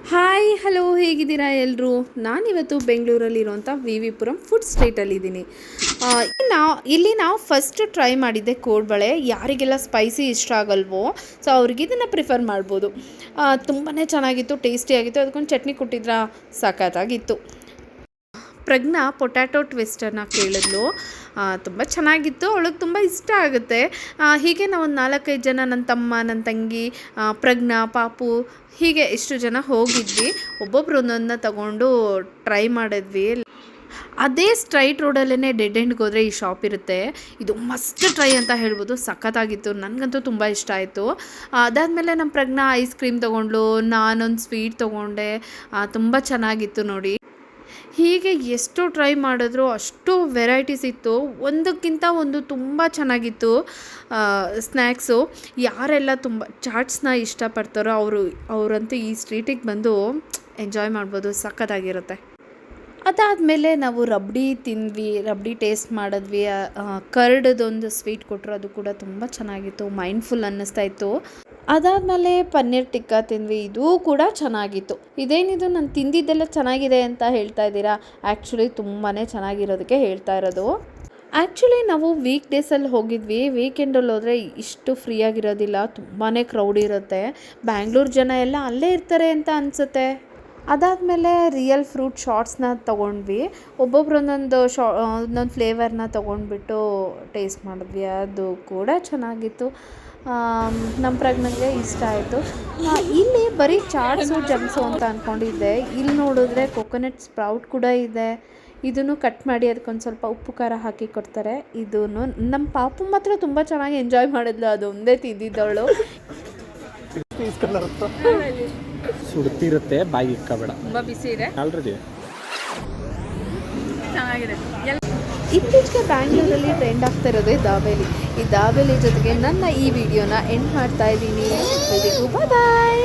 Hi hello ಹೇಗಿದ್ದೀರಾ ಎಲ್ಲರೂ. ನಾನಿವತ್ತು ಬೆಂಗಳೂರಲ್ಲಿರುವಂಥ ವಿ ವಿ ಪುರಂ ಫುಡ್ ಸ್ಟ್ರೀಟಲ್ಲಿದ್ದೀನಿ. ಇಲ್ಲಿ ನಾವು ಫಸ್ಟ್ ಟ್ರೈ ಮಾಡಿದ್ದೆ ಕೋಡ್ಬಳೆ. ಯಾರಿಗೆಲ್ಲ ಸ್ಪೈಸಿ ಇಷ್ಟ ಆಗಲ್ವೋ ಸೊ ಅವ್ರಿಗೆ ಇದನ್ನು ಪ್ರಿಫರ್ ಮಾಡ್ಬೋದು. ತುಂಬಾ ಚೆನ್ನಾಗಿತ್ತು, ಟೇಸ್ಟಿಯಾಗಿತ್ತು. ಅದಕ್ಕೊಂದು ಚಟ್ನಿ ಕೊಟ್ಟಿದ್ರ ಸಖತ್ತಾಗಿತ್ತು. ಪ್ರಜ್ಞಾ ಪೊಟ್ಯಾಟೊ ಟ್ವಿಸ್ಟನ್ನು ಕೇಳಿದ್ಲು. ತುಂಬ ಚೆನ್ನಾಗಿತ್ತು, ಅವಳಿಗೆ ತುಂಬ ಇಷ್ಟ ಆಗುತ್ತೆ. ಹೀಗೆ ನಾವು ಒಂದು 4-5 ಜನ, ನನ್ನ ತಮ್ಮ, ನನ್ನ ತಂಗಿ, ಪ್ರಜ್ಞಾ, ಪಾಪು, ಹೀಗೆ ಇಷ್ಟು ಜನ ಹೋಗಿದ್ವಿ. ಒಬ್ಬೊಬ್ರು ಒಂದೊಂದನ್ನ ತಗೊಂಡು ಟ್ರೈ ಮಾಡಿದ್ವಿ. ಅದೇ ಸ್ಟ್ರೈಟ್ ರೋಡಲ್ಲೇ ಡೆಡ್ ಎಂಡ್ಗೆ ಹೋದರೆ ಈ ಶಾಪ್ ಇರುತ್ತೆ. ಇದು ಮಸ್ಟ್ ಟ್ರೈ ಅಂತ ಹೇಳ್ಬೋದು. ಸಖತ್ತಾಗಿತ್ತು, ನನಗಂತೂ ತುಂಬ ಇಷ್ಟ ಆಯಿತು. ಅದಾದಮೇಲೆ ನಮ್ಮ ಪ್ರಜ್ಞಾ ಐಸ್ ಕ್ರೀಮ್ ತೊಗೊಂಡ್ಳು, ನಾನೊಂದು ಸ್ವೀಟ್ ತೊಗೊಂಡೆ. ತುಂಬ ಚೆನ್ನಾಗಿತ್ತು ನೋಡಿ. ಹೀಗೆ ಎಷ್ಟು ಟ್ರೈ ಮಾಡಿದ್ರು ಅಷ್ಟು ವೆರೈಟೀಸ್ ಇತ್ತು, ಒಂದಕ್ಕಿಂತ ಒಂದು ತುಂಬ ಚೆನ್ನಾಗಿತ್ತು. ಸ್ನ್ಯಾಕ್ಸು ಯಾರೆಲ್ಲ ತುಂಬ ಚಾಟ್ಸ್ನ ಇಷ್ಟಪಡ್ತಾರೋ ಅವರಂತೂ ಈ ಸ್ಟ್ರೀಟಿಗೆ ಬಂದು ಎಂಜಾಯ್ ಮಾಡ್ಬೋದು, ಸಖತ್ತಾಗಿರುತ್ತೆ. ಅದಾದಮೇಲೆ ನಾವು ರಬ್ಡಿ ತಿಂದ್ವಿ, ರಬ್ಡಿ ಟೇಸ್ಟ್ ಮಾಡಿದ್ವಿ. ಕರ್ಡದೊಂದು ಸ್ವೀಟ್ ಕೊಟ್ಟರು, ಅದು ಕೂಡ ತುಂಬ ಚೆನ್ನಾಗಿತ್ತು, ಮೈಂಡ್ಫುಲ್ ಅನ್ನಿಸ್ತಾ ಇತ್ತು. ಅದಾದಮೇಲೆ ಪನ್ನೀರ್ ಟಿಕ್ಕಾ ತಿಂದ್ವಿ, ಇದೂ ಕೂಡ ಚೆನ್ನಾಗಿತ್ತು. ಇದೇನಿದು ನಾನು ತಿಂದಿದ್ದೆಲ್ಲ ಚೆನ್ನಾಗಿದೆ ಅಂತ ಹೇಳ್ತಾ ಇದ್ದೀರಾ? ಆ್ಯಕ್ಚುಲಿ ತುಂಬಾ ಚೆನ್ನಾಗಿರೋದಕ್ಕೆ ಹೇಳ್ತಾ ಇರೋದು. ಆ್ಯಕ್ಚುಲಿ ನಾವು ವೀಕ್ ಡೇಸಲ್ಲಿ ಹೋಗಿದ್ವಿ. ವೀಕೆಂಡಲ್ಲಿ ಹೋದರೆ ಇಷ್ಟು ಫ್ರೀಯಾಗಿರೋದಿಲ್ಲ, ತುಂಬಾ ಕ್ರೌಡ್ ಇರುತ್ತೆ. ಬ್ಯಾಂಗ್ಳೂರು ಜನ ಎಲ್ಲ ಅಲ್ಲೇ ಇರ್ತಾರೆ ಅಂತ ಅನಿಸುತ್ತೆ. ಅದಾದಮೇಲೆ ರಿಯಲ್ ಫ್ರೂಟ್ ಶಾರ್ಟ್ಸ್ನ ತೊಗೊಂಡ್ವಿ. ಒಬ್ಬೊಬ್ರು ಒಂದೊಂದು ಫ್ಲೇವರ್ನ ತೊಗೊಂಡ್ಬಿಟ್ಟು ಟೇಸ್ಟ್ ಮಾಡಿದ್ವಿ, ಅದು ಕೂಡ ಚೆನ್ನಾಗಿತ್ತು. ನಮ್ಮ ಪ್ರಜ್ಞೆಗೆ ಇಷ್ಟ ಆಯಿತು. ಇಲ್ಲಿ ಬರೀ ಚಾಟ್ಸು ಜಮ್ಸು ಅಂತ ಅಂದ್ಕೊಂಡಿದ್ದೆ. ಇಲ್ಲಿ ನೋಡಿದ್ರೆ ಕೊಕೊನಟ್ ಸ್ಪ್ರೌಟ್ ಕೂಡ ಇದೆ. ಇದನ್ನು ಕಟ್ ಮಾಡಿ ಅದಕ್ಕೊಂದು ಸ್ವಲ್ಪ ಉಪ್ಪು ಖಾರ ಹಾಕಿ ಕೊಡ್ತಾರೆ. ಇದನ್ನು ನಮ್ಮ ಪಾಪು ಮಾತ್ರ ತುಂಬ ಚೆನ್ನಾಗಿ ಎಂಜಾಯ್ ಮಾಡಿದ್ಲು, ಅದು ಒಂದೇ ತಿಂದಿದ್ದವಳು. ಸುಡ್ತಿರುತ್ತೆ, ಬಾಯಿ ಇಕ್ಕಬೇಡ, ತುಂಬ ಬಿಸಿ ಇದೆ ಆಲ್ರೆಡಿ ಚೆನ್ನಾಗಿದೆ. ಇತ್ತೀಚೆಗೆ ಬ್ಯಾಂಗ್ಳೂರಲ್ಲಿ ಟ್ರೆಂಡ್ ಆಗ್ತಾ ಇರೋದೇ ದಾಬೇಲಿ. ಈ ದಾಬೇಲಿ ಜೊತೆಗೆ ನನ್ನ ಈ ವಿಡಿಯೋನ ಎಂಡ್ ಮಾಡ್ತಾ ಇದ್ದೀನಿ. ಬಾಯ್.